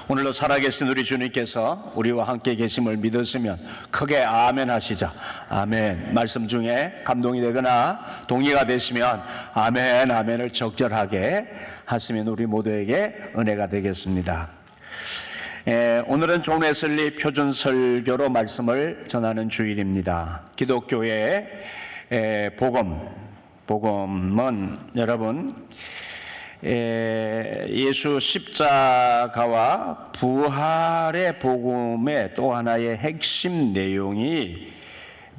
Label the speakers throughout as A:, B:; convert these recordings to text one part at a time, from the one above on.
A: 오늘도 살아계신 우리 주님께서 우리와 함께 계심을 믿으시면 크게 아멘 하시자. 아멘. 말씀 중에 감동이 되거나 동의가 되시면 아멘, 아멘을 적절하게 하시면 우리 모두에게 은혜가 되겠습니다. 오늘은 존 웨슬리 표준 설교로 말씀을 전하는 주일입니다. 기독교의 복음은 여러분 예수 십자가와 부활의 복음의 또 하나의 핵심 내용이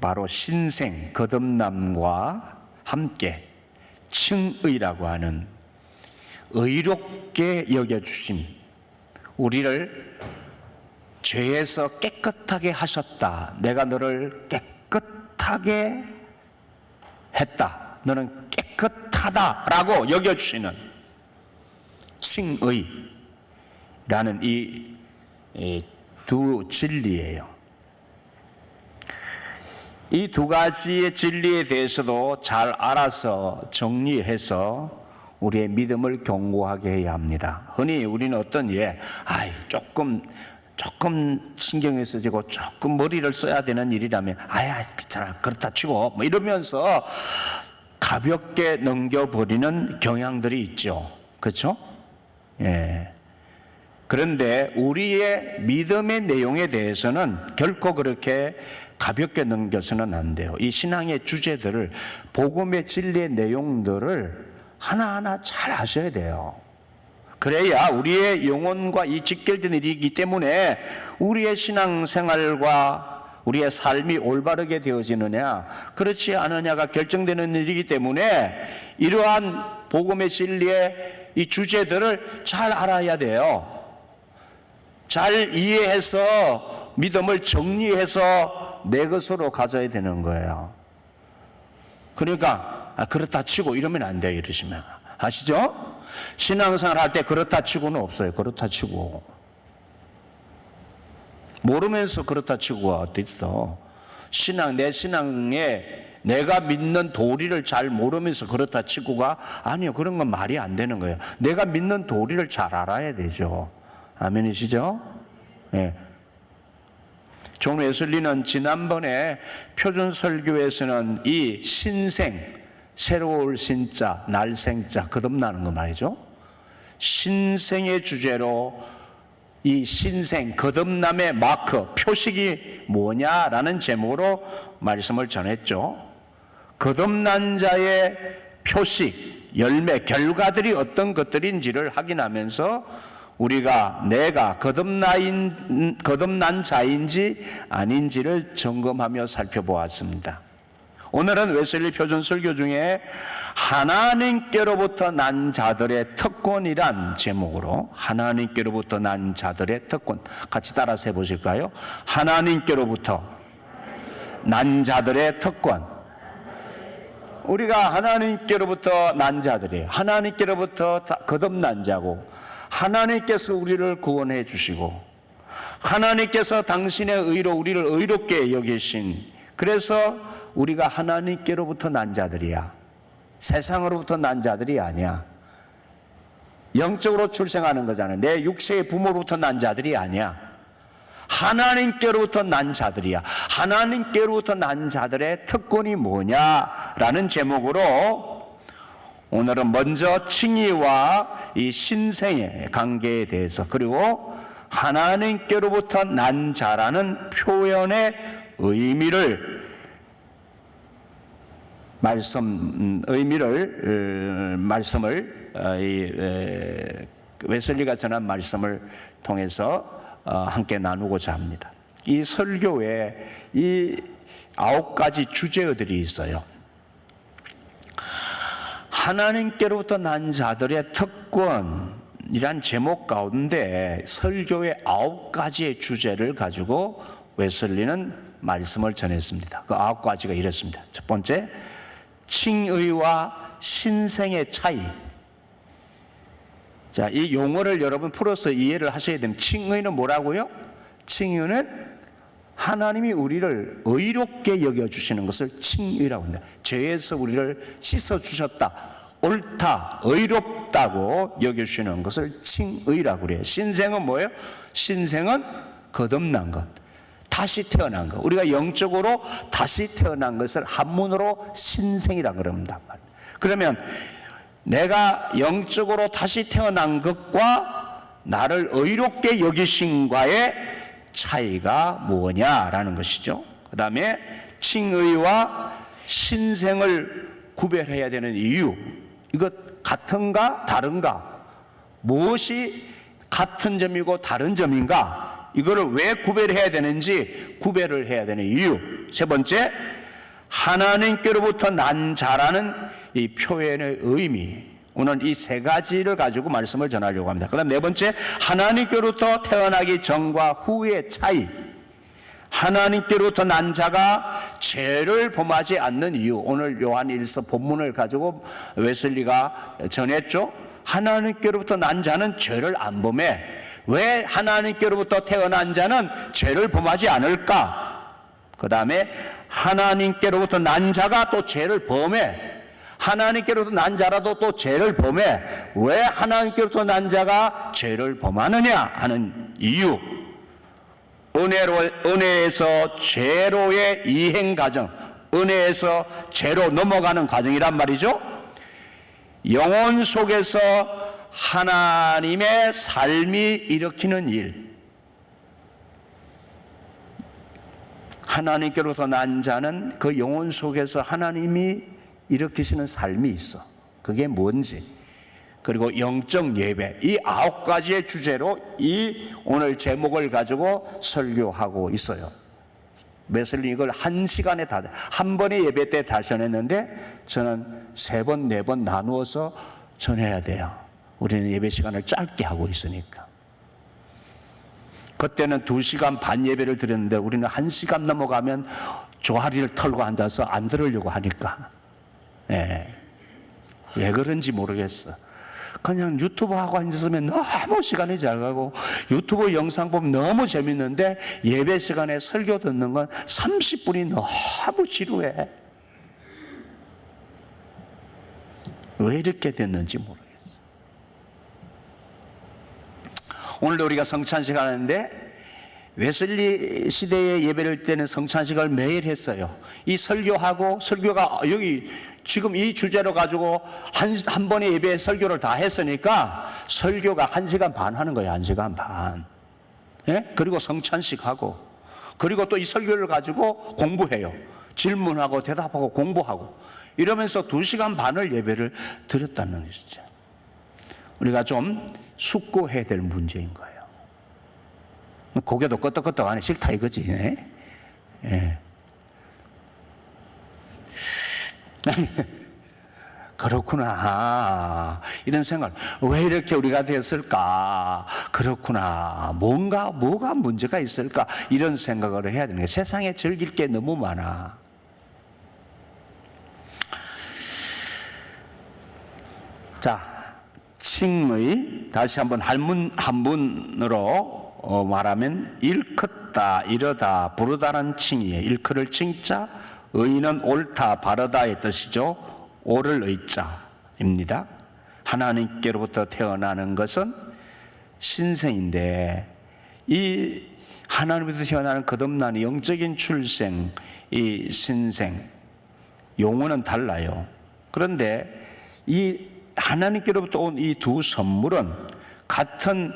A: 바로 신생, 거듭남과 함께 칭의라고 하는 의롭게 여겨주심, 우리를 죄에서 깨끗하게 하셨다. 내가 너를 깨끗하게 했다. 너는 깨끗하다라고 여겨주시는 칭의라는 이 두 진리예요. 이 두 가지의 진리에 대해서도 잘 알아서 정리해서 우리의 믿음을 견고하게 해야 합니다. 흔히 우리는 어떤 일에 조금 신경이 쓰지고 조금 머리를 써야 되는 일이라면 괜찮아 그렇다 치고 뭐 이러면서 가볍게 넘겨버리는 경향들이 있죠. 그렇죠? 예. 그런데 우리의 믿음의 내용에 대해서는 결코 그렇게 가볍게 넘겨서는 안 돼요. 이 신앙의 주제들을, 복음의 진리의 내용들을 하나하나 잘 아셔야 돼요. 그래야 우리의 영혼과 이 직결된 일이기 때문에 우리의 신앙생활과 우리의 삶이 올바르게 되어지느냐 그렇지 않느냐가 결정되는 일이기 때문에 이러한 복음의 진리의 이 주제들을 잘 알아야 돼요. 잘 이해해서 믿음을 정리해서 내 것으로 가져야 되는 거예요. 그러니까 그렇다 치고 이러면 안 돼요. 이러시면 아시죠? 신앙생활 할 때 그렇다 치고는 없어요. 그렇다 치고 모르면서 그렇다 치고가 어디 있어. 내 신앙에 내가 믿는 도리를 잘 모르면서 그렇다 치고가 아니요. 그런 건 말이 안 되는 거예요. 내가 믿는 도리를 잘 알아야 되죠. 아멘이시죠? 네. 존 웨슬리는 지난번에 표준 설교에서는 이 신생, 새로울 신자, 날생자, 거듭나는 거 말이죠. 신생의 주제로 이 신생, 거듭남의 마크, 표식이 뭐냐라는 제목으로 말씀을 전했죠. 거듭난 자의 표식, 열매, 결과들이 어떤 것들인지를 확인하면서 내가 거듭난 자인지 아닌지를 점검하며 살펴보았습니다. 오늘은 웨슬리 표준 설교 중에 하나님께로부터 난 자들의 특권이란 제목으로 하나님께로부터 난 자들의 특권 같이 따라서 해보실까요? 하나님께로부터 난 자들의 특권. 우리가 하나님께로부터 난 자들이에요. 하나님께로부터 거듭난 자고 하나님께서 우리를 구원해 주시고 하나님께서 당신의 의로 우리를 의롭게 여기신, 그래서 우리가 하나님께로부터 난 자들이야. 세상으로부터 난 자들이 아니야. 영적으로 출생하는 거잖아요. 내 육체의 부모로부터 난 자들이 아니야. 하나님께로부터 난 자들이야. 하나님께로부터 난 자들의 특권이 뭐냐라는 제목으로 오늘은 먼저 칭의와 이 신생의 관계에 대해서, 그리고 하나님께로부터 난 자라는 표현의 의미를 말씀을 웨슬리가 전한 말씀을 통해서 함께 나누고자 합니다. 이 설교에 이 9가지 주제들이 있어요. 하나님께로부터 난 자들의 특권이란 제목 가운데 설교의 9가지의 주제를 가지고 웨슬리는 말씀을 전했습니다. 그 9가지가 이렇습니다. 첫 번째, 칭의와 신생의 차이. 자, 이 용어를 여러분 풀어서 이해를 하셔야 됩니다. 칭의는 뭐라고요? 칭의는 하나님이 우리를 의롭게 여겨주시는 것을 칭의라고 합니다. 죄에서 우리를 씻어주셨다, 옳다, 의롭다 의롭다고 여기시는 것을 칭의라고 그래요. 신생은 뭐예요? 신생은 거듭난 것, 다시 태어난 것. 우리가 영적으로 다시 태어난 것을 한문으로 신생이라고 그럽니다. 그러면 내가 영적으로 다시 태어난 것과 나를 의롭게 여기신과의 차이가 뭐냐라는 것이죠. 그 다음에 칭의와 신생을 구별해야 되는 이유, 이것 같은가 다른가, 무엇이 같은 점이고 다른 점인가, 이거를 왜 구별해야 되는지 구별을 해야 되는 이유. 세 번째, 하나님께로부터 난 자라는 이 표현의 의미. 오늘 이 세 가지를 가지고 말씀을 전하려고 합니다. 그다음 네 번째, 하나님께로부터 태어나기 전과 후의 차이. 하나님께로부터 난 자가 죄를 범하지 않는 이유. 오늘 요한일서 본문을 가지고 웨슬리가 전했죠. 하나님께로부터 난 자는 죄를 안 범해. 왜 하나님께로부터 태어난 자는 죄를 범하지 않을까? 그 다음에 하나님께로부터 난 자가 또 죄를 범해. 하나님께로부터 난 자라도 또 죄를 범해. 왜 하나님께로부터 난 자가 죄를 범하느냐 하는 이유. 은혜에서 죄로의 이행 과정, 은혜에서 죄로 넘어가는 과정이란 말이죠. 영혼 속에서 하나님의 삶이 일으키는 일. 하나님께로부터 난 자는 그 영혼 속에서 하나님이 일으키시는 삶이 있어. 그게 뭔지. 그리고 영적 예배, 이 9가지의 주제로 이 오늘 제목을 가지고 설교하고 있어요. 웨슬리 이걸 1시간에 한 번의 예배 때 다 전했는데 저는 3번, 4번 나누어서 전해야 돼요. 우리는 예배 시간을 짧게 하고 있으니까. 그때는 2시간 반 예배를 드렸는데 우리는 1시간 넘어가면 조아리를 털고 앉아서 안 들으려고 하니까. 네. 왜 그런지 모르겠어. 그냥 유튜브 하고 앉았으면 너무 시간이 잘 가고 유튜브 영상 보면 너무 재밌는데 예배 시간에 설교 듣는 건 30분이 너무 지루해. 왜 이렇게 됐는지 모르겠어. 오늘도 우리가 성찬식 하는데 웨슬리 시대의 예배를 때는 성찬식을 매일 했어요. 이 설교하고 설교가 여기 지금 이 주제로 가지고 한 번의 예배 설교를 다 했으니까 설교가 1시간 반 하는 거예요. 1시간 반. 예? 그리고 성찬식 하고 그리고 또 이 설교를 가지고 공부해요. 질문하고 대답하고 공부하고 이러면서 2시간 반을 예배를 드렸다는 것이죠. 우리가 좀 숙고해야 될 문제인 거예요. 고개도 끄덕끄덕 안 해. 싫다 이거지. 예? 예. 그렇구나. 이런 생각, 왜 이렇게 우리가 됐을까? 그렇구나. 뭐가 문제가 있을까? 이런 생각을 해야 되는 거예요. 세상에 즐길 게 너무 많아. 자, 칭의, 다시 한번 한문으로 말하면 일컫다, 이러다, 부르다는 칭의에 일컬을 칭자, 의는 옳다, 바르다의 뜻이죠. 옳을 의자입니다. 하나님께로부터 태어나는 것은 신생인데 이 하나님께로부터 태어나는 거듭나는 영적인 출생, 이 신생, 용어는 달라요. 그런데 이 하나님께로부터 온 이 두 선물은 같은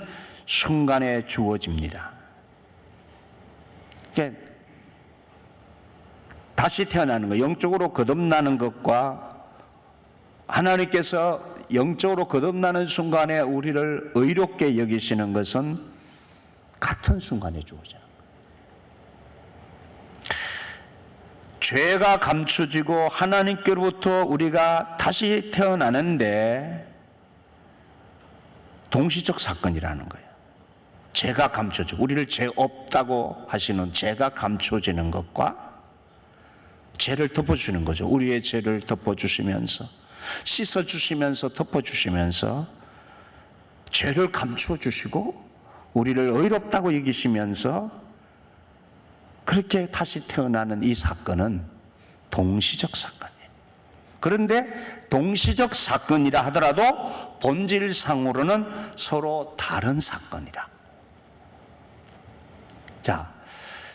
A: 순간에 주어집니다. 그러니까 다시 태어나는 것, 영적으로 거듭나는 것과 하나님께서 영적으로 거듭나는 순간에 우리를 의롭게 여기시는 것은 같은 순간에 주어져요. 죄가 감춰지고 하나님께로부터 우리가 다시 태어나는데 동시적 사건이라는 거예요. 죄가 감춰지고 우리를 죄 없다고 하시는 죄가 감춰지는 것과 죄를 덮어주는 거죠. 우리의 죄를 덮어주시면서 씻어주시면서 덮어주시면서 죄를 감춰주시고 우리를 의롭다고 여기시면서 그렇게 다시 태어나는 이 사건은 동시적 사건이에요. 그런데 동시적 사건이라 하더라도 본질상으로는 서로 다른 사건이라. 자,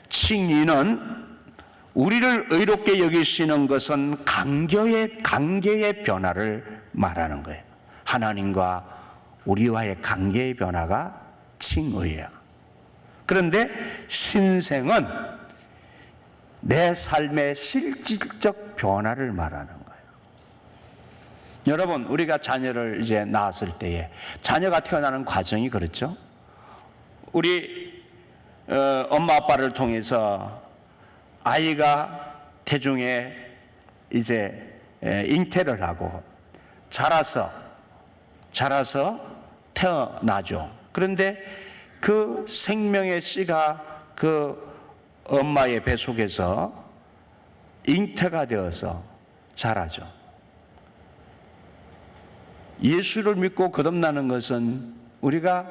A: 칭의는 우리를 의롭게 여기시는 것은 관계의 변화를 말하는 거예요. 하나님과 우리와의 관계의 변화가 칭의야. 그런데 신생은 내 삶의 실질적 변화를 말하는 거예요. 여러분, 우리가 자녀를 이제 낳았을 때에 자녀가 태어나는 과정이 그렇죠. 우리 엄마 아빠를 통해서 아이가 태중에 이제 잉태를 하고 자라서 태어나죠. 그런데 그 생명의 씨가 그 엄마의 배 속에서 잉태가 되어서 자라죠. 예수를 믿고 거듭나는 것은 우리가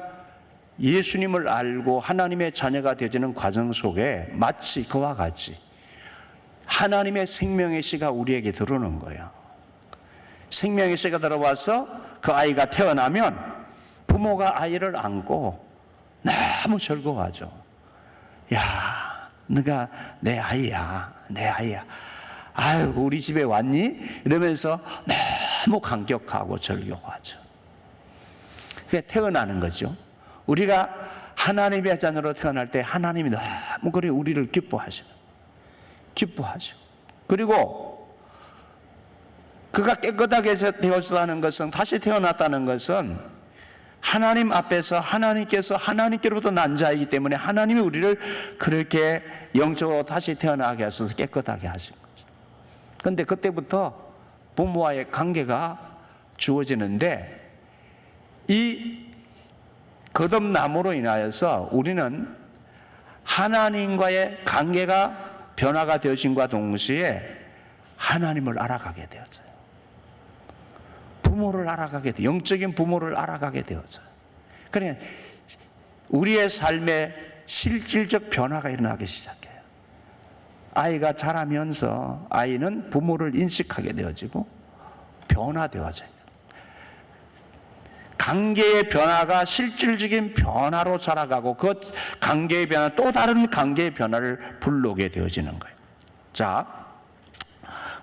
A: 예수님을 알고 하나님의 자녀가 되어지는 과정 속에 마치 그와 같이 하나님의 생명의 씨가 우리에게 들어오는 거예요. 생명의 씨가 들어와서 그 아이가 태어나면 부모가 아이를 안고 너무 즐거워하죠. 야, 너가 내 아이야, 내 아이야. 아유, 우리 집에 왔니? 이러면서 너무 감격하고 즐거워하죠. 그게 태어나는 거죠. 우리가 하나님의 자녀로 태어날 때 하나님이 너무 그래 우리를 기뻐하죠. 그리고 그가 깨끗하게 되었다는 것은, 다시 태어났다는 것은 하나님 앞에서 하나님께서 하나님께로부터 난 자이기 때문에 하나님이 우리를 그렇게 영적으로 다시 태어나게 하셔서 깨끗하게 하신 거죠. 그런데 그때부터 부모와의 관계가 주어지는데, 이 거듭남으로 인하여서 우리는 하나님과의 관계가 변화가 되어진과 동시에 하나님을 알아가게 되었어요. 부모를 알아가게 돼, 영적인 부모를 알아가게 되었어요. 그래, 우리의 삶에 실질적 변화가 일어나기 시작해요. 아이가 자라면서 아이는 부모를 인식하게 되어지고 변화되어져요. 관계의 변화가 실질적인 변화로 자라가고 그 관계의 변화, 또 다른 관계의 변화를 불러오게 되어지는 거예요. 자,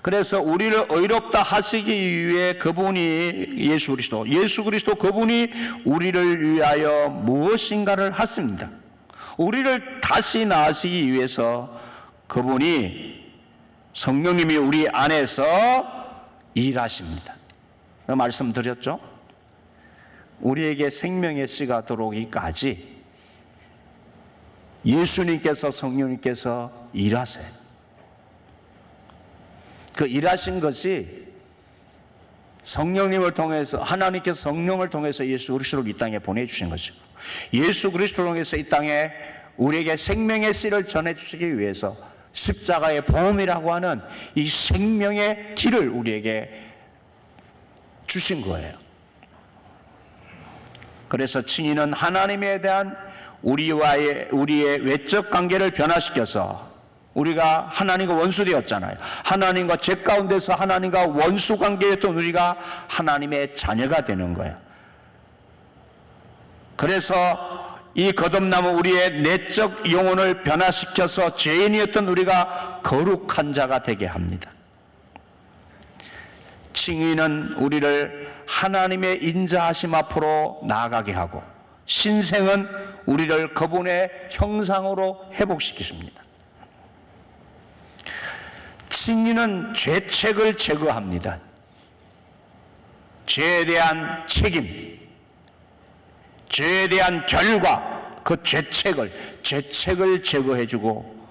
A: 그래서 우리를 의롭다 하시기 위해 그분이 예수 그리스도 그분이 우리를 위하여 무엇인가를 했습니다. 우리를 다시 낳으시기 위해서 그분이 성령님이 우리 안에서 일하십니다. 말씀드렸죠? 우리에게 생명의 씨가 들어오기까지 예수님께서, 성령님께서 일하세요. 그 일하신 것이 성령님을 통해서, 하나님께서 성령을 통해서 예수 그리스도를 이 땅에 보내주신 것이고, 예수 그리스도를 통해서 이 땅에 우리에게 생명의 씨를 전해주시기 위해서 십자가의 보험이라고 하는 이 생명의 길을 우리에게 주신 거예요. 그래서 칭의는 하나님에 대한 우리의 외적 관계를 변화시켜서, 우리가 하나님과 원수되었잖아요. 하나님과 죄 가운데서 하나님과 원수 관계였던 우리가 하나님의 자녀가 되는 거예요. 그래서 이 거듭남은 우리의 내적 영혼을 변화시켜서 죄인이었던 우리가 거룩한 자가 되게 합니다. 칭의는 우리를 하나님의 인자하심 앞으로 나아가게 하고, 신생은 우리를 그분의 형상으로 회복시키십니다. 칭의는 죄책을 제거합니다. 죄에 대한 책임, 죄에 대한 결과, 그 죄책을 제거해주고,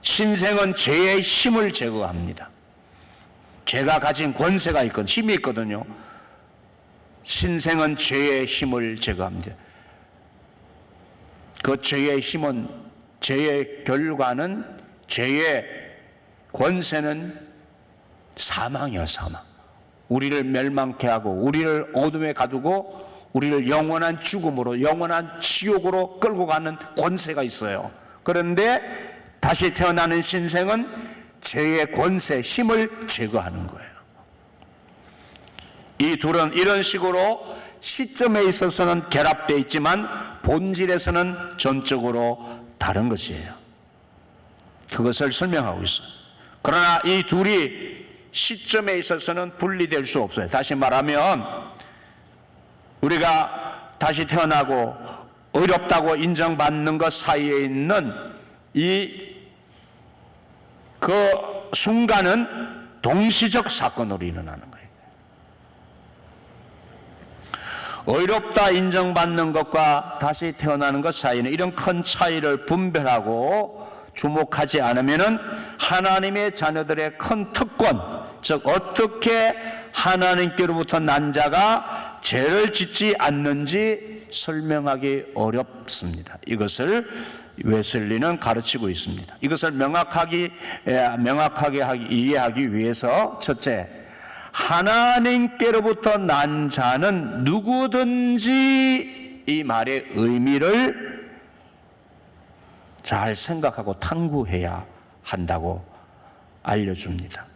A: 신생은 죄의 힘을 제거합니다. 죄가 가진 권세가 있거든, 힘이 있거든요. 신생은 죄의 힘을 제거합니다. 그 죄의 힘은, 죄의 결과는, 죄의 권세는 사망이요, 사망. 우리를 멸망케 하고 우리를 어둠에 가두고 우리를 영원한 죽음으로, 영원한 지옥으로 끌고 가는 권세가 있어요. 그런데 다시 태어나는 신생은 죄의 권세, 힘을 제거하는 거예요. 이 둘은 이런 식으로 시점에 있어서는 결합되어 있지만 본질에서는 전적으로 다른 것이에요. 그것을 설명하고 있어요. 그러나 이 둘이 시점에 있어서는 분리될 수 없어요. 다시 말하면 우리가 다시 태어나고 어렵다고 인정받는 것 사이에 있는 그 순간은 동시적 사건으로 일어나는 거예요. 어렵다 인정받는 것과 다시 태어나는 것 사이는 이런 큰 차이를 분별하고 주목하지 않으면은 하나님의 자녀들의 큰 특권, 즉 어떻게 하나님께로부터 난 자가 죄를 짓지 않는지 설명하기 어렵습니다. 이것을 웨슬리는 가르치고 있습니다. 이것을 명확하게 이해하기 위해서 첫째, 하나님께로부터 난 자는 누구든지 이 말의 의미를 잘 생각하고 탐구해야 한다고 알려줍니다.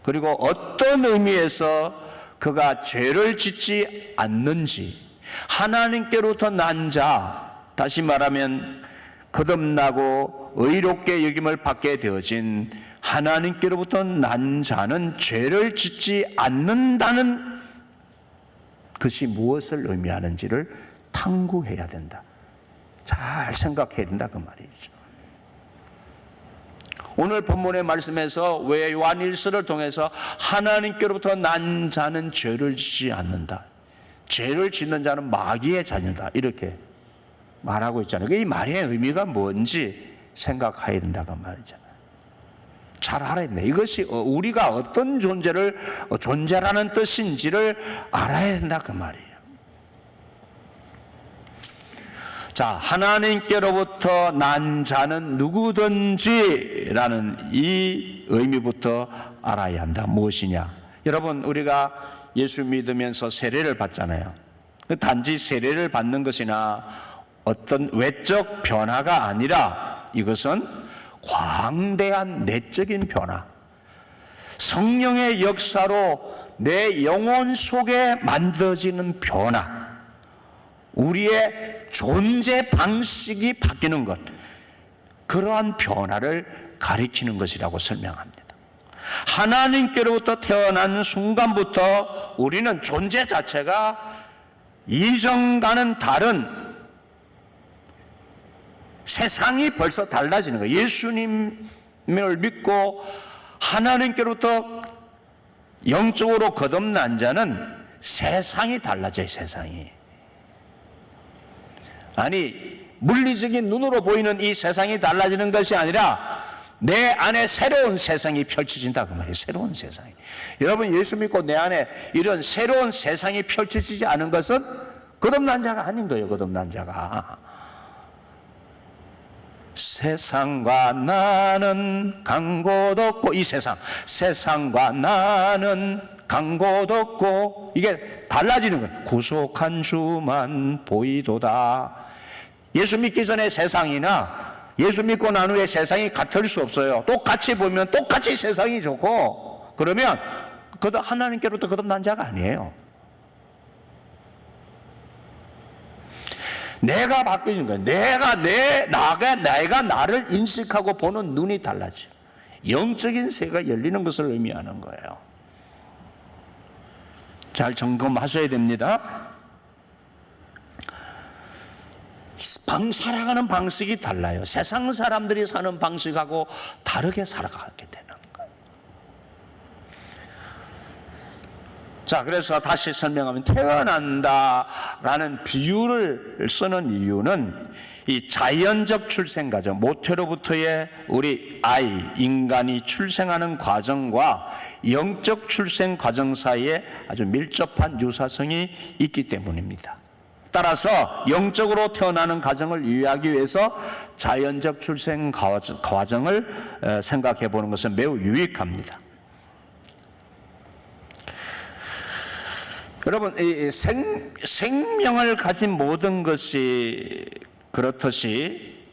A: 그리고 어떤 의미에서 그가 죄를 짓지 않는지, 하나님께로부터 난 자, 다시 말하면 거듭나고 의롭게 여김을 받게 되어진 하나님께로부터 난 자는 죄를 짓지 않는다는 것이 무엇을 의미하는지를 탐구해야 된다. 잘 생각해야 된다 그 말이죠. 오늘 본문의 말씀에서 왜 요한일서를 통해서 하나님께로부터 난 자는 죄를 짓지 않는다, 죄를 짓는 자는 마귀의 자녀다, 이렇게 말하고 있잖아요. 이 말의 의미가 뭔지 생각해야 된다고 말이잖아요. 잘 알아야 된다. 이것이 우리가 어떤 존재라는 뜻인지를 알아야 된다 그 말이에요. 자, 하나님께로부터 난 자는 누구든지라는 이 의미부터 알아야 한다. 무엇이냐? 여러분, 우리가 예수 믿으면서 세례를 받잖아요. 단지 세례를 받는 것이나 어떤 외적 변화가 아니라 이것은 광대한 내적인 변화, 성령의 역사로 내 영혼 속에 만들어지는 변화, 우리의 존재 방식이 바뀌는 것, 그러한 변화를 가리키는 것이라고 설명합니다. 하나님께로부터 태어난 순간부터 우리는 존재 자체가 이전과는 다른, 세상이 벌써 달라지는 거예요. 예수님을 믿고 하나님께로부터 영적으로 거듭난 자는 세상이 달라져요. 세상이. 아니, 물리적인 눈으로 보이는 이 세상이 달라지는 것이 아니라 내 안에 새로운 세상이 펼쳐진다 그 말이에요. 새로운 세상이. 여러분, 예수 믿고 내 안에 이런 새로운 세상이 펼쳐지지 않은 것은 거듭난 자가 아닌 거예요. 거듭난 자가. 세상과 나는 간 곳 없고, 이 세상과 나는 간 곳 없고, 이게 달라지는 거예요. 구속한 주만 보이도다. 예수 믿기 전에 세상이나 예수 믿고 난 후에 세상이 같을 수 없어요. 똑같이 보면 똑같이 세상이 좋고, 그러면 하나님께로부터 거듭난 자가 아니에요. 내가 바뀌는 거예요. 내가 나를 인식하고 보는 눈이 달라져요. 영적인 세계가 열리는 것을 의미하는 거예요. 잘 점검하셔야 됩니다. 살아가는 방식이 달라요. 세상 사람들이 사는 방식하고 다르게 살아가게 되는 거예요. 자, 그래서 다시 설명하면 태어난다라는 비유를 쓰는 이유는 이 자연적 출생 과정, 모태로부터의 우리 인간이 출생하는 과정과 영적 출생 과정 사이에 아주 밀접한 유사성이 있기 때문입니다. 따라서 영적으로 태어나는 과정을 이해하기 위해서 자연적 출생 과정을 생각해 보는 것은 매우 유익합니다. 여러분, 이 생명을 가진 모든 것이 그렇듯이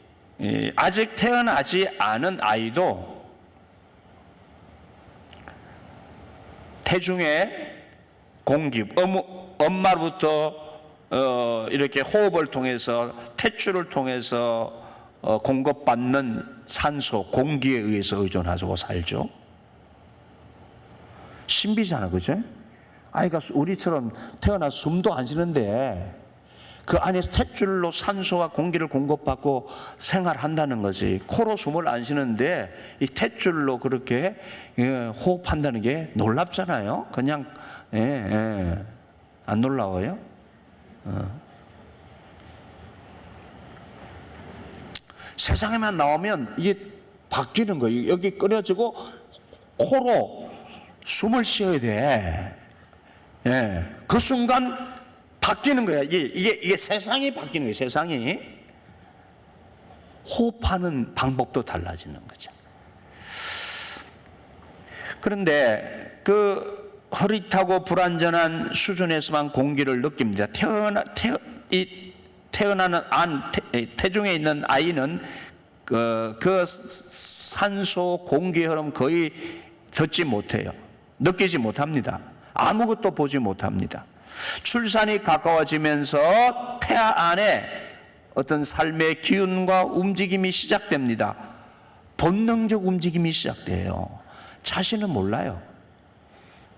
A: 아직 태어나지 않은 아이도 태중의 공기, 엄마로부터 이렇게 호흡을 통해서 태출을 통해서 공급받는 산소, 공기에 의해서 의존하고 살죠. 신비잖아, 그죠? 아이가 우리처럼 태어나서 숨도 안 쉬는데 그 안에서 탯줄로 산소와 공기를 공급받고 생활한다는 거지. 코로 숨을 안 쉬는데 이 탯줄로 그렇게 호흡한다는 게 놀랍잖아요. 그냥 안 놀라워요? 세상에만 나오면 이게 바뀌는 거예요. 여기 끓여지고 코로 숨을 쉬어야 돼. 그 순간 바뀌는 거야. 이게 세상이 바뀌는 거예요. 세상이. 호흡하는 방법도 달라지는 거죠. 그런데 그 흐릿하고 불완전한 수준에서만 공기를 느낍니다. 태중에 있는 아이는 그 산소 공기 흐름 거의 듣지 못해요. 느끼지 못합니다. 아무것도 보지 못합니다. 출산이 가까워지면서 태아 안에 어떤 삶의 기운과 움직임이 시작됩니다. 본능적 움직임이 시작돼요. 자신은 몰라요.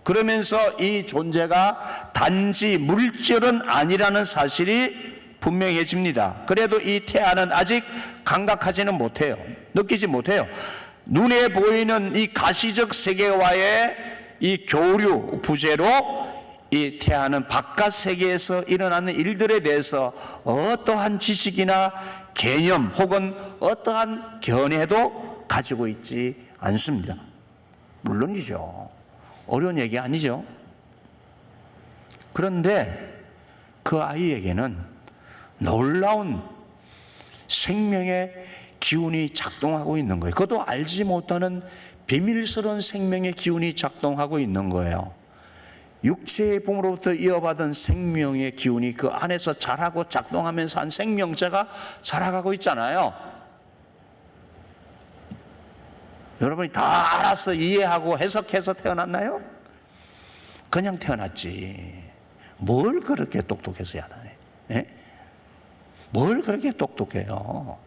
A: 그러면서 이 존재가 단지 물질은 아니라는 사실이 분명해집니다. 그래도 이 태아는 아직 감각하지는 못해요. 느끼지 못해요. 눈에 보이는 이 가시적 세계와의 이 교류 부재로 이 태아는 바깥 세계에서 일어나는 일들에 대해서 어떠한 지식이나 개념 혹은 어떠한 견해도 가지고 있지 않습니다. 물론이죠. 어려운 얘기 아니죠. 그런데 그 아이에게는 놀라운 생명의 기운이 작동하고 있는 거예요. 그것도 알지 못하는 비밀스러운 생명의 기운이 작동하고 있는 거예요. 육체의 부모로부터 이어받은 생명의 기운이 그 안에서 자라고 작동하면서 한 생명체가 자라가고 있잖아요. 여러분이 다 알아서 이해하고 해석해서 태어났나요? 그냥 태어났지. 뭘 그렇게 똑똑해서 야단해? 예? 뭘 그렇게 똑똑해요?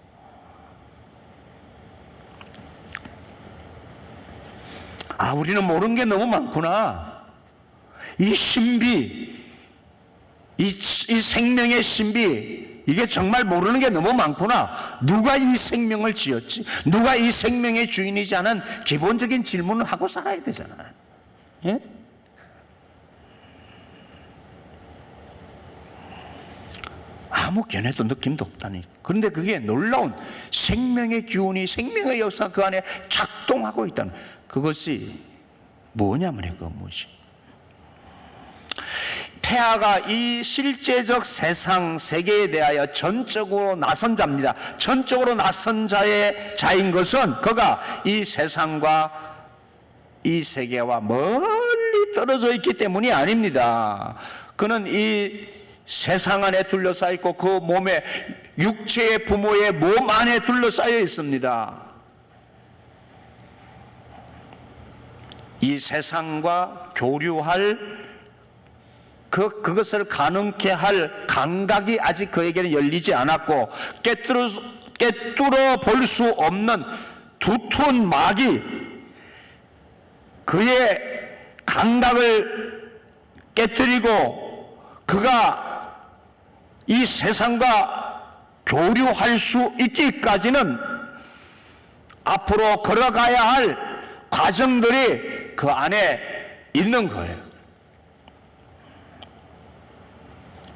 A: 우리는 모르는 게 너무 많구나. 이 신비, 이 생명의 신비, 이게 정말 모르는 게 너무 많구나. 누가 이 생명을 지었지? 누가 이 생명의 주인이지 하는 기본적인 질문을 하고 살아야 되잖아요. 예? 아무 견해도 느낌도 없다니. 그런데 그게 놀라운 생명의 기운이, 생명의 역사가 그 안에 작동하고 있다는, 그것이 뭐냐면요, 그 무엇이. 태아가 이 실제적 세상, 세계에 대하여 전적으로 낯선 자입니다. 전적으로 낯선 자인 것은 그가 이 세상과 이 세계와 멀리 떨어져 있기 때문이 아닙니다. 그는 이 세상 안에 둘러싸여 있고 그 몸에, 육체의 부모의 몸 안에 둘러싸여 있습니다. 이 세상과 교류할 그것을 가능케 할 감각이 아직 그에게는 열리지 않았고, 깨뚫어 볼 수 없는 두터운 막이 그의 감각을 깨뜨리고 그가 이 세상과 교류할 수 있기까지는 앞으로 걸어가야 할 과정들이 그 안에 있는 거예요.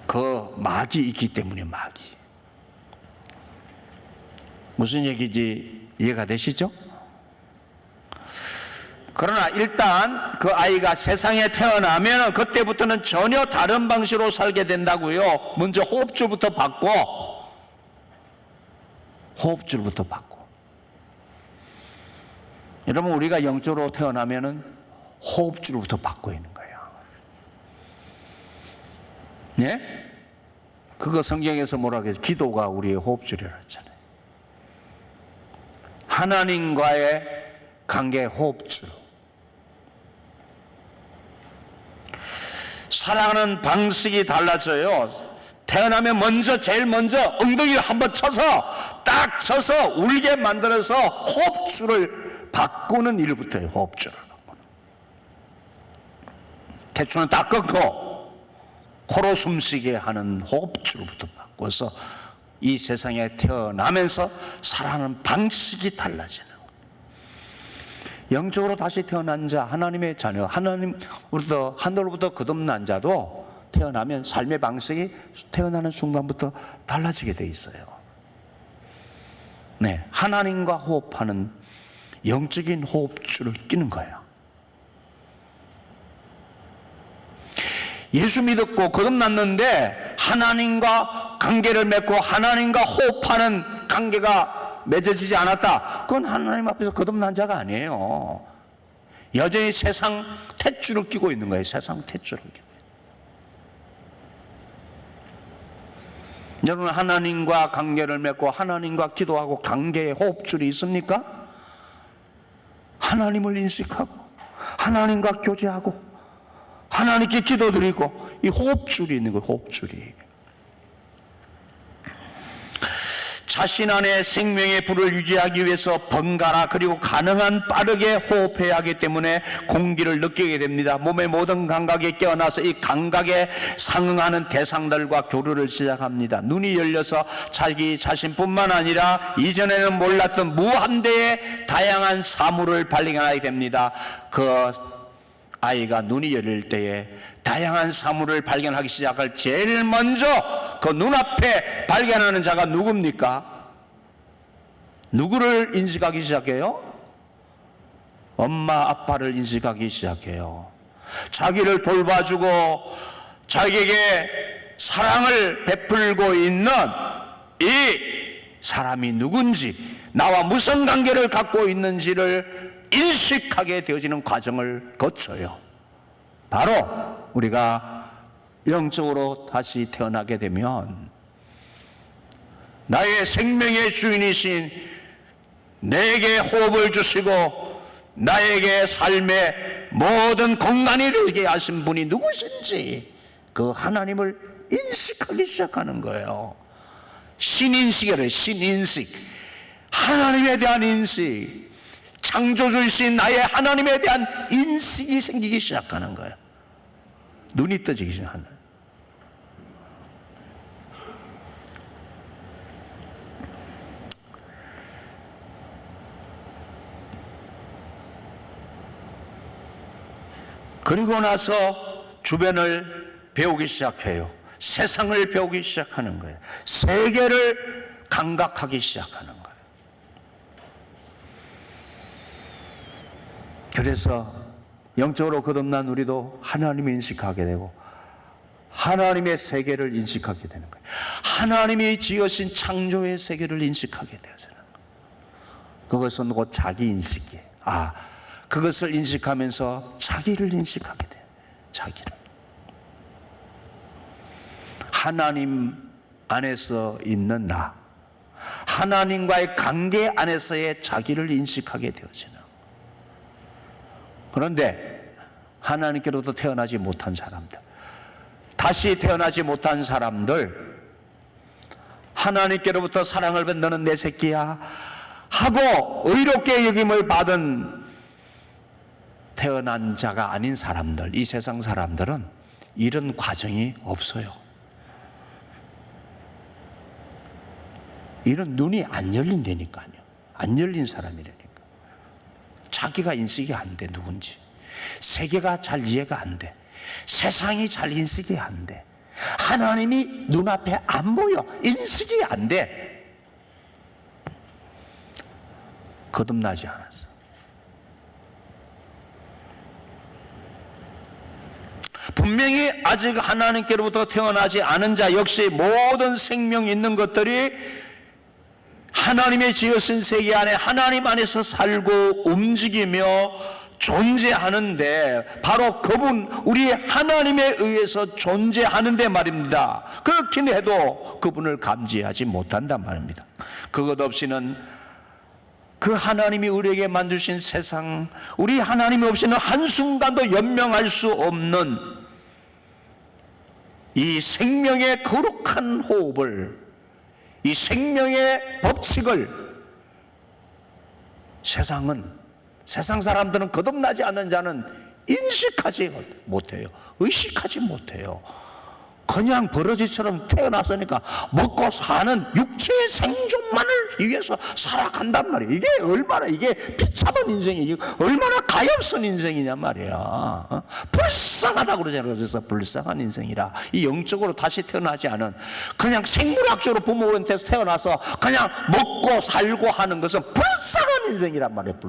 A: 그 막이 있기 때문에, 막이. 무슨 얘기인지 이해가 되시죠? 그러나 일단 그 아이가 세상에 태어나면 그때부터는 전혀 다른 방식으로 살게 된다고요. 먼저 호흡줄부터 받고, 호흡줄부터 받고. 여러분, 우리가 영적으로 태어나면은 호흡줄부터 받고 있는 거예요. 예? 그거 성경에서 뭐라고 해서 기도가 우리의 호흡줄이라고 했잖아요. 하나님과의 관계 호흡줄. 살아가는 방식이 달라져요. 태어나면 제일 먼저 엉덩이를 한번 쳐서 딱 쳐서 울게 만들어서 호흡줄을 바꾸는 일부터 해요. 호흡줄을 바꾸는. 태초는 딱 끊고 코로 숨쉬게 하는 호흡줄부터 바꿔서 이 세상에 태어나면서 살아가는 방식이 달라지는 거예요. 영적으로 다시 태어난 자, 하나님의 자녀, 하늘로부터 거듭난 자도 태어나면 삶의 방식이 태어나는 순간부터 달라지게 돼 있어요. 네, 하나님과 호흡하는 영적인 호흡줄을 끼는 거예요. 예수 믿었고 거듭났는데 하나님과 관계를 맺고 하나님과 호흡하는 관계가 맺어지지 않았다. 그건 하나님 앞에서 거듭난 자가 아니에요. 여전히 세상 탯줄을 끼고 있는 거예요. 세상 탯줄을 끼고. 여러분, 하나님과 관계를 맺고 하나님과 기도하고 관계에 호흡줄이 있습니까? 하나님을 인식하고 하나님과 교제하고 하나님께 기도드리고 이 호흡줄이 있는 거예요. 호흡줄이. 자신 안에 생명의 불을 유지하기 위해서 번갈아 그리고 가능한 빠르게 호흡해야 하기 때문에 공기를 느끼게 됩니다. 몸의 모든 감각이 깨어나서 이 감각에 상응하는 대상들과 교류를 시작합니다. 눈이 열려서 자기 자신뿐만 아니라 이전에는 몰랐던 무한대의 다양한 사물을 발견하게 됩니다. 그 아이가 눈이 열릴 때에 다양한 사물을 발견하기 시작할 제일 먼저 그 눈앞에 발견하는 자가 누굽니까? 누구를 인식하기 시작해요? 엄마, 아빠를 인식하기 시작해요. 자기를 돌봐주고 자기에게 사랑을 베풀고 있는 이 사람이 누군지, 나와 무슨 관계를 갖고 있는지를 인식하게 되어지는 과정을 거쳐요. 바로 우리가 영적으로 다시 태어나게 되면 나의 생명의 주인이신, 내게 호흡을 주시고 나에게 삶의 모든 공간이 되게 하신 분이 누구신지 그 하나님을 인식하기 시작하는 거예요. 신인식이래요. 신인식. 하나님에 대한 인식, 창조주이신 나의 하나님에 대한 인식이 생기기 시작하는 거예요. 눈이 떠지기 시작하는 거예요. 그리고 나서 주변을 배우기 시작해요. 세상을 배우기 시작하는 거예요. 세계를 감각하기 시작하는 거예요. 그래서 영적으로 거듭난 우리도 하나님을 인식하게 되고 하나님의 세계를 인식하게 되는 거예요. 하나님이 지으신 창조의 세계를 인식하게 되어지는 거예요. 그것은 곧 자기 인식이에요. 그것을 인식하면서 자기를 인식하게 돼요. 자기를. 하나님 안에서 있는 나, 하나님과의 관계 안에서의 자기를 인식하게 되어지는 거예요. 그런데 하나님께로부터 태어나지 못한 사람들, 다시 태어나지 못한 사람들, 하나님께로부터 사랑을 받는 너는 내 새끼야 하고 의롭게 여김을 받은 태어난 자가 아닌 사람들, 이 세상 사람들은 이런 과정이 없어요. 이런 눈이 안 열린다니까요. 안 열린 사람이라니까. 자기가 인식이 안 돼, 누군지. 세계가 잘 이해가 안 돼. 세상이 잘 인식이 안 돼. 하나님이 눈앞에 안 보여. 인식이 안 돼. 거듭나지 않았어. 분명히 아직 하나님께로부터 태어나지 않은 자 역시 모든 생명 있는 것들이 하나님의 지으신 세계 안에 하나님 안에서 살고 움직이며 존재하는데 바로 그분, 우리 하나님에 의해서 존재하는데 말입니다. 그렇긴 해도 그분을 감지하지 못한단 말입니다. 그것 없이는 그 하나님이 우리에게 만드신 세상, 우리 하나님이 없이는 한순간도 연명할 수 없는 이 생명의 거룩한 호흡을, 이 생명의 법칙을 세상 사람들은 거듭나지 않는 자는 인식하지 못해요. 의식하지 못해요. 그냥 버러지처럼 태어났으니까 먹고 사는 육체의 생존만을 위해서 살아간단 말이에요. 이게 얼마나 비참한 인생이에요. 얼마나 가엾은 인생이냐 말이야. 불쌍하다고 그러잖아요. 그래서 불쌍한 인생이라. 이 영적으로 다시 태어나지 않은, 그냥 생물학적으로 부모한테서 태어나서 그냥 먹고 살고 하는 것은 불쌍한 인생이란 말이에요.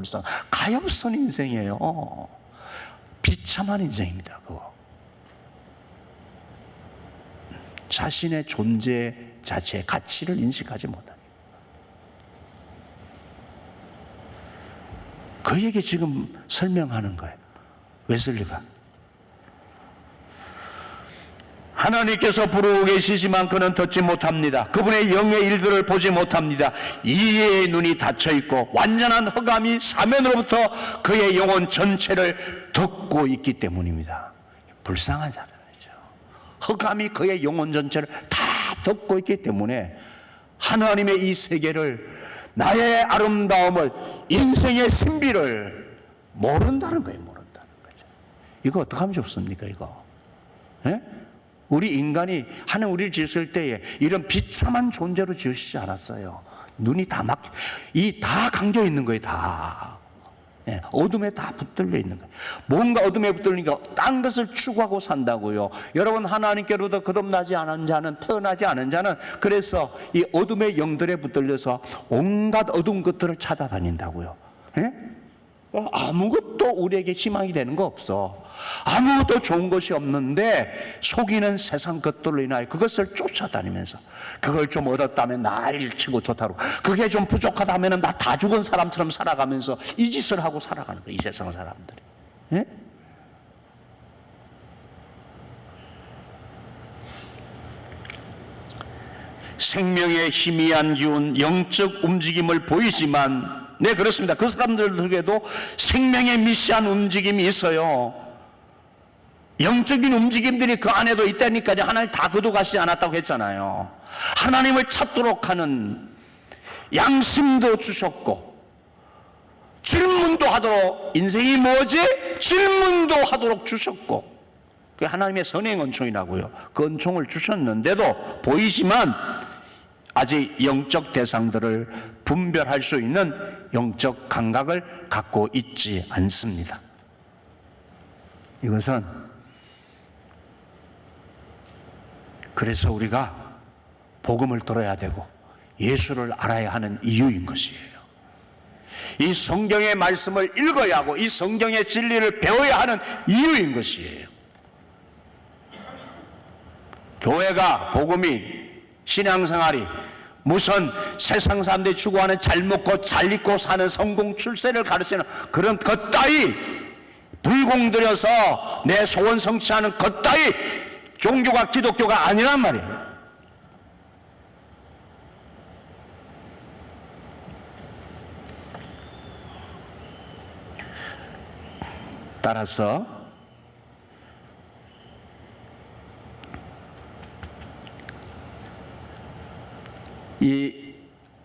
A: 가엾은 인생이에요. 비참한 인생입니다. 그거. 자신의 존재 자체의 가치를 인식하지 못하는, 그에게 지금 설명하는 거예요. 웨슬리가. 하나님께서 부르고 계시지만 그는 듣지 못합니다. 그분의 영의 일들을 보지 못합니다. 이해의 눈이 닫혀 있고 완전한 흑암이 사면으로부터 그의 영혼 전체를 덮고 있기 때문입니다. 불쌍한 자는 흑암이 그의 영혼 전체를 다 덮고 있기 때문에 하나님의 이 세계를, 나의 아름다움을, 인생의 신비를 모른다는 거예요. 이거 어떻게 하면 좋습니까? 이거 우리 인간이 하나님 우리를 지으실 때에 이런 비참한 존재로 지으시지 않았어요. 눈이 다 감겨 있는 거예요. 다 어둠에 다 붙들려 있는 거예요. 뭔가 어둠에 붙들리니까 딴 것을 추구하고 산다고요. 여러분, 하나님께로부터 거듭나지 않은 자는, 태어나지 않은 자는 그래서 이 어둠의 영들에 붙들려서 온갖 어두운 것들을 찾아다닌다고요. 아무것도 우리에게 희망이 되는 거 없어. 아무것도 좋은 것이 없는데 속이는 세상 것들로 인하여 그것을 쫓아다니면서, 그걸 좀 얻었다면 난리를 치고 좋다고, 그게 좀 부족하다면 나 다 죽은 사람처럼 살아가면서 이 짓을 하고 살아가는 거예요. 이 세상 사람들이. 생명의 희미한 기운, 영적 움직임을 보이지만, 네, 그렇습니다. 그 사람들에게도 생명의 미시한 움직임이 있어요. 영적인 움직임들이 그 안에도 있다니까요. 하나님 다 거둬가시지 않았다고 했잖아요. 하나님을 찾도록 하는 양심도 주셨고, 질문도 하도록, 인생이 뭐지? 질문도 하도록 주셨고, 그게 하나님의 선행 은총이라고요. 그 은총을 주셨는데도 보이지만 아직 영적 대상들을 분별할 수 있는 영적 감각을 갖고 있지 않습니다. 이것은 그래서 우리가 복음을 들어야 되고 예수를 알아야 하는 이유인 것이에요. 이 성경의 말씀을 읽어야 하고 이 성경의 진리를 배워야 하는 이유인 것이에요. 교회가, 복음이, 신앙생활이 무슨 세상 사람들이 추구하는 잘 먹고 잘 입고 사는 성공 출세를 가르치는 그런 것 따위, 불공들여서 내 소원 성취하는 것 따위 종교가 기독교가 아니란 말이에요. 따라서 이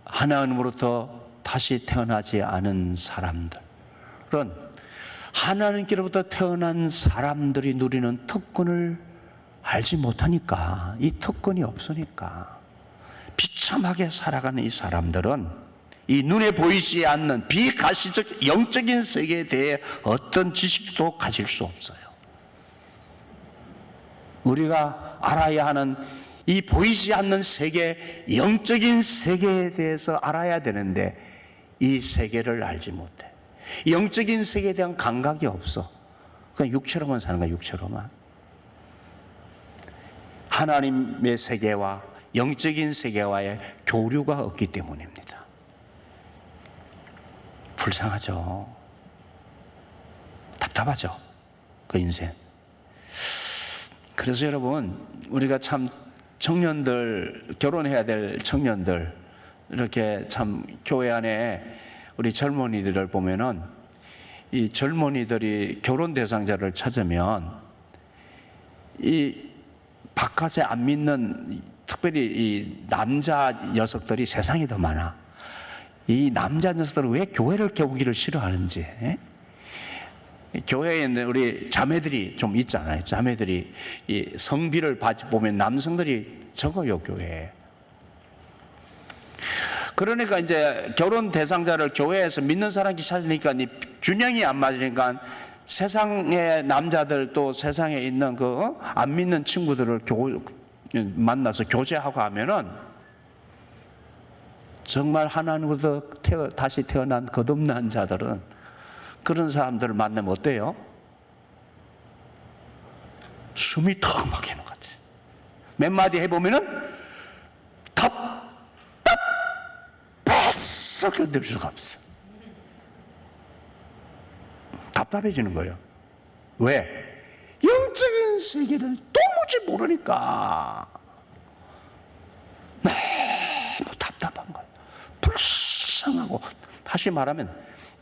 A: 하나님으로부터 다시 태어나지 않은 사람들은 하나님께로부터 태어난 사람들이 누리는 특권을 알지 못하니까, 이 특권이 없으니까 비참하게 살아가는 이 사람들은 이 눈에 보이지 않는 비가시적 영적인 세계에 대해 어떤 지식도 가질 수 없어요. 우리가 알아야 하는 이 보이지 않는 세계, 영적인 세계에 대해서 알아야 되는데 이 세계를 알지 못해. 영적인 세계에 대한 감각이 없어. 그냥 육체로만 사는 거야, 육체로만. 하나님의 세계와 영적인 세계와의 교류가 없기 때문입니다. 불쌍하죠. 답답하죠. 그 인생. 그래서 여러분, 우리가 참 청년들, 결혼해야 될 청년들, 이렇게 참 교회 안에 우리 젊은이들을 보면은 이 젊은이들이 결혼 대상자를 찾으면 이 바깥에 안 믿는 특별히 이 남자 녀석들이 세상에 더 많아. 이 남자 녀석들은 왜 교회를 깨우기를 싫어하는지. 예? 교회에 있는 우리 자매들이 좀 있잖아요. 자매들이 이 성비를 보면 남성들이 적어요, 교회에. 그러니까 이제 결혼 대상자를 교회에서 믿는 사람이 찾으니까 균형이 안 맞으니까 세상의 남자들 또 세상에 있는 그 안 믿는 친구들을 만나서 교제하고 하면은 정말 하나님으로부터 다시 태어난 거듭난 자들은 그런 사람들을 만나면 어때요? 숨이 턱 막히는 거지. 몇 마디 해보면은 답답해서 견딜 수가 없어. 답답해지는 거예요. 왜? 영적인 세계를 도무지 모르니까 너무 답답한 거예요. 불쌍하고. 다시 말하면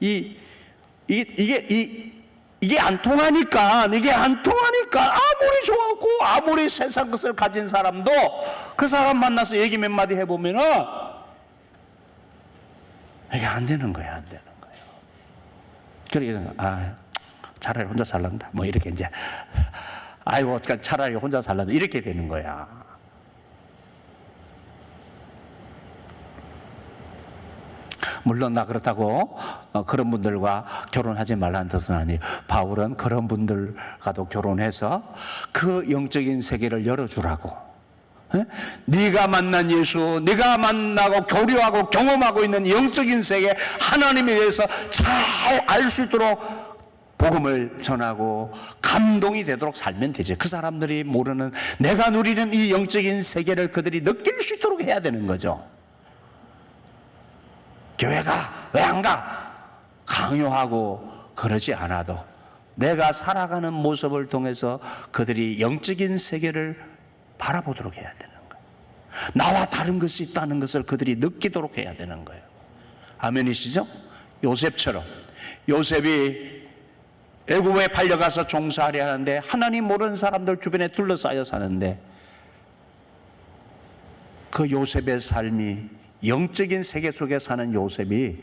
A: 이게 안 통하니까 아무리 좋았고 아무리 세상 것을 가진 사람도 그 사람 만나서 얘기 몇 마디 해보면은 이게 안 되는 거예요. 안 되는 거예요. 그러니까 차라리 혼자 살란다. 뭐 이렇게 이제 아이고 차라리 혼자 살란다. 이렇게 되는 거야. 물론 나 그렇다고 그런 분들과 결혼하지 말라는 뜻은 아니에요. 바울은 그런 분들과도 결혼해서 그 영적인 세계를 열어주라고. 네가 만난 예수, 네가 만나고 교류하고 경험하고 있는 영적인 세계, 하나님에 대해서 잘 알 수 있도록 복음을 전하고 감동이 되도록 살면 되지. 그 사람들이 모르는, 내가 누리는 이 영적인 세계를 그들이 느낄 수 있도록 해야 되는 거죠. 교회가 왜 안 가? 강요하고 그러지 않아도 내가 살아가는 모습을 통해서 그들이 영적인 세계를 바라보도록 해야 되는 거예요. 나와 다른 것이 있다는 것을 그들이 느끼도록 해야 되는 거예요. 아멘이시죠? 요셉처럼. 요셉이 애굽에 팔려가서 종사하려 하는데 하나님 모르는 사람들 주변에 둘러싸여 사는데 그 요셉의 삶이, 영적인 세계 속에 사는 요셉이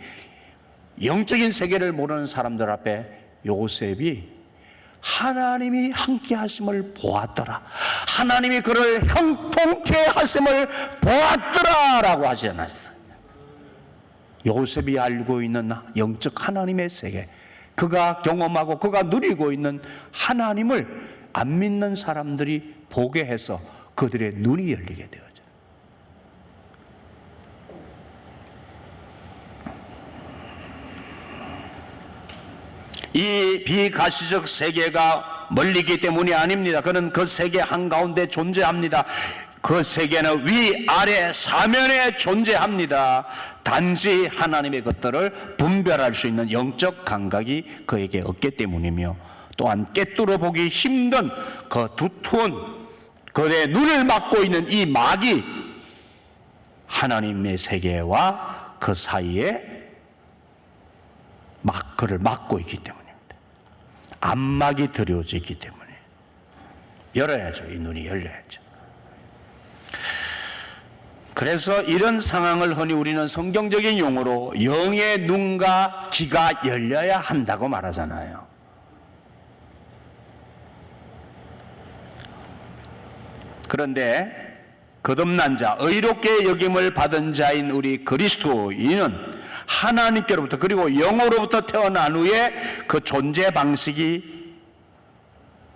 A: 영적인 세계를 모르는 사람들 앞에 요셉이 하나님이 함께 하심을 보았더라, 하나님이 그를 형통케 하심을 보았더라 라고 하지 않았어요. 요셉이 알고 있는 영적 하나님의 세계, 그가 경험하고 그가 누리고 있는 하나님을 안 믿는 사람들이 보게 해서 그들의 눈이 열리게 되어져. 이 비가시적 세계가 멀리기 때문이 아닙니다. 그는 그 세계 한가운데 존재합니다. 그 세계는 위아래 사면에 존재합니다. 단지 하나님의 것들을 분별할 수 있는 영적 감각이 그에게 없기 때문이며, 또한 꿰뚫어 보기 힘든 그 두터운 그의 눈을 막고 있는 이 막이 하나님의 세계와 그 사이에 그를 막고 있기 때문입니다. 안막이 드려져 있기 때문에 열어야죠. 이 눈이 열려야죠. 그래서 이런 상황을 흔히 우리는 성경적인 용어로 영의 눈과 귀가 열려야 한다고 말하잖아요. 그런데 거듭난 자, 의롭게 여김을 받은 자인 우리 그리스도인은 하나님께로부터 그리고 영으로부터 태어난 후에 그 존재 방식이,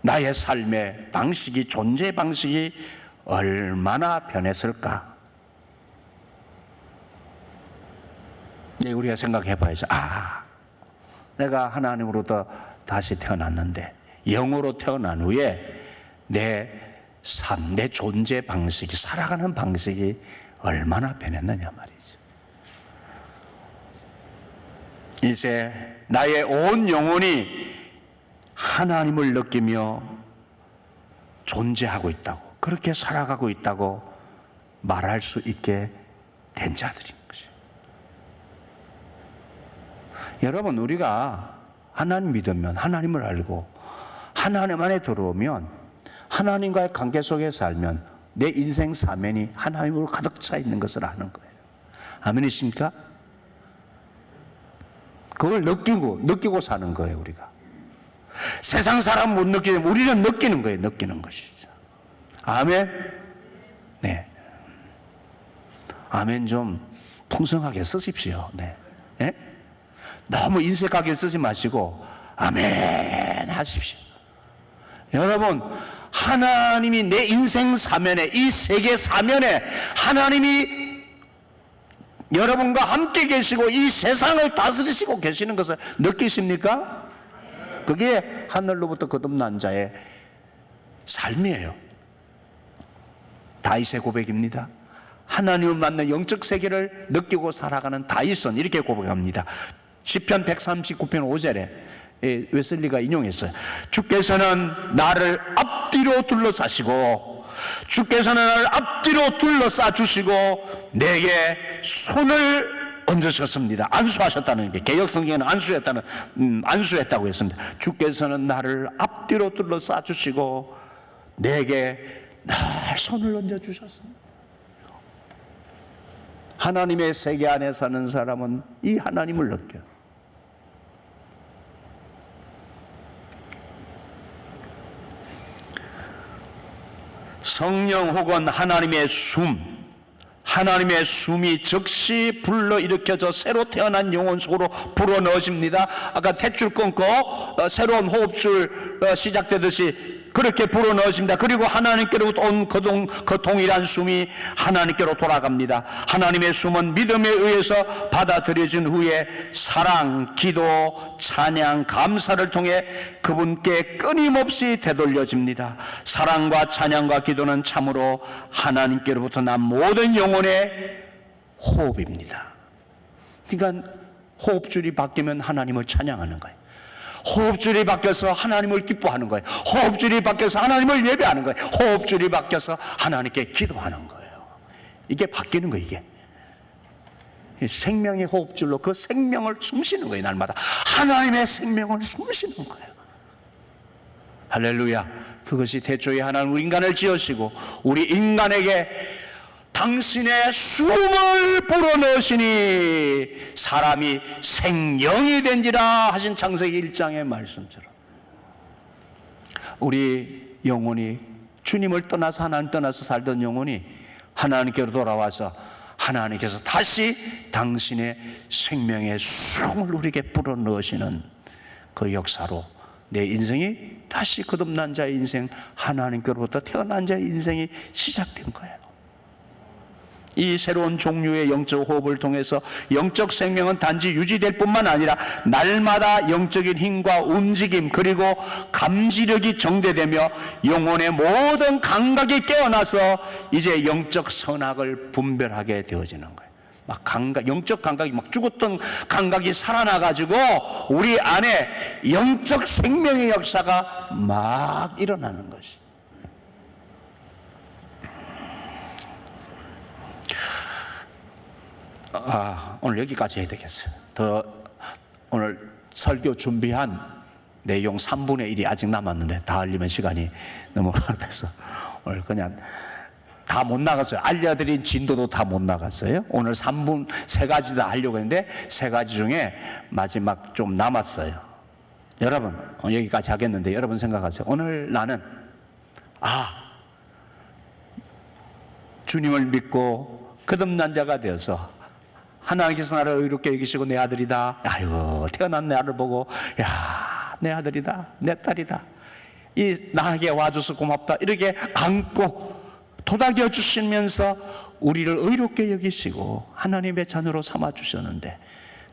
A: 나의 삶의 방식이, 존재 방식이 얼마나 변했을까? 우리가 생각해 봐야죠. 내가 하나님으로부터 다시 태어났는데 영으로 태어난 후에 내 삶, 내 존재 방식이, 살아가는 방식이 얼마나 변했느냐 말이죠. 이제 나의 온 영혼이 하나님을 느끼며 존재하고 있다고, 그렇게 살아가고 있다고 말할 수 있게 된 자들인 것이죠. 여러분, 우리가 하나님 믿으면, 하나님을 알고 하나님 안에 들어오면 하나님과의 관계 속에 살면 내 인생 사면이 하나님으로 가득 차 있는 것을 아는 거예요. 아멘이십니까? 그걸 느끼고 사는 거예요, 우리가. 세상 사람 못 느끼면 우리는 느끼는 거예요, 느끼는 것이죠. 아멘? 네. 아멘 좀 풍성하게 쓰십시오. 네. 네? 너무 인색하게 쓰지 마시고, 아멘 하십시오. 여러분, 하나님이 내 인생 사면에, 이 세계 사면에 하나님이 여러분과 함께 계시고 이 세상을 다스리시고 계시는 것을 느끼십니까? 그게 하늘로부터 거듭난 자의 삶이에요. 다윗의 고백입니다. 하나님을 만난 영적 세계를 느끼고 살아가는 다윗은 이렇게 고백합니다. 시편 139편 5절에 웨슬리가 인용했어요. 주께서는 나를 앞뒤로 둘러싸시고 주께서는 나를 앞뒤로 둘러싸 주시고 내게 손을 얹으셨습니다. 안수하셨다는 게, 개역성경에는 안수했다고 했습니다. 주께서는 나를 앞뒤로 둘러싸 주시고 내게 날 손을 얹어 주셨습니다. 하나님의 세계 안에 사는 사람은 이 하나님을 느껴요. 성령 혹은 하나님의 숨이 즉시 불러일으켜져 새로 태어난 영혼 속으로 불어넣어집니다. 아까 탯줄 끊고 새로운 호흡줄 시작되듯이 그렇게 불어넣어집니다. 그리고 하나님께로부터 온 그 동일한 숨이 하나님께로 돌아갑니다. 하나님의 숨은 믿음에 의해서 받아들여진 후에 사랑, 기도, 찬양, 감사를 통해 그분께 끊임없이 되돌려집니다. 사랑과 찬양과 기도는 참으로 하나님께로부터 난 모든 영혼의 호흡입니다. 그러니까 호흡줄이 바뀌면 하나님을 찬양하는 거예요. 호흡줄이 바뀌어서 하나님을 기뻐하는 거예요. 호흡줄이 바뀌어서 하나님을 예배하는 거예요. 호흡줄이 바뀌어서 하나님께 기도하는 거예요. 이게 바뀌는 거예요. 이게 생명의 호흡줄로 그 생명을 숨쉬는 거예요. 날마다 하나님의 생명을 숨쉬는 거예요. 할렐루야. 그것이 태초에 하나님 우리 인간을 지으시고 우리 인간에게 당신의 숨을 불어넣으시니 사람이 생명이 된지라 하신 창세기 1장의 말씀처럼 우리 영혼이 주님을 떠나서 하나님 떠나서 살던 영혼이 하나님께로 돌아와서 하나님께서 다시 당신의 생명의 숨을 우리에게 불어넣으시는 그 역사로 내 인생이 다시 거듭난 자의 인생, 하나님께로부터 태어난 자의 인생이 시작된 거예요. 이 새로운 종류의 영적 호흡을 통해서 영적 생명은 단지 유지될 뿐만 아니라 날마다 영적인 힘과 움직임 그리고 감지력이 정대되며 영혼의 모든 감각이 깨어나서 이제 영적 선악을 분별하게 되어지는 거예요. 막 영적 감각이 막 죽었던 감각이 살아나가지고 우리 안에 영적 생명의 역사가 막 일어나는 것이. 오늘 여기까지 해야 되겠어요. 오늘 설교 준비한 내용 3분의 1이 아직 남았는데 다 알리면 시간이 너무 오래돼서 오늘 그냥 다 못 나갔어요. 알려드린 진도도 다 못 나갔어요. 오늘 3분 3가지 다 하려고 했는데 3가지 중에 마지막 좀 남았어요. 여러분 여기까지 하겠는데 여러분 생각하세요. 오늘 나는 주님을 믿고 거듭난 자가 되어서 하나님께서 나를 의롭게 여기시고 내 아들이다. 아이고 태어난 내 아들 보고 야 내 아들이다 내 딸이다 이 나에게 와줘서 고맙다 이렇게 안고 토닥여 주시면서 우리를 의롭게 여기시고 하나님의 자녀로 삼아주셨는데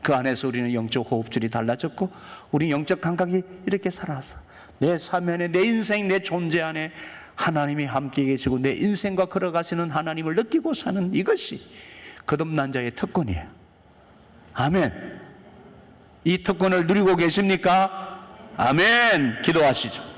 A: 그 안에서 우리는 영적 호흡줄이 달라졌고 우리 영적 감각이 이렇게 살아서 내 사면에 내 인생 내 존재 안에 하나님이 함께 계시고 내 인생과 걸어가시는 하나님을 느끼고 사는 이것이 거듭난 자의 특권이에요. 아멘. 이 특권을 누리고 계십니까? 아멘. 기도하시죠.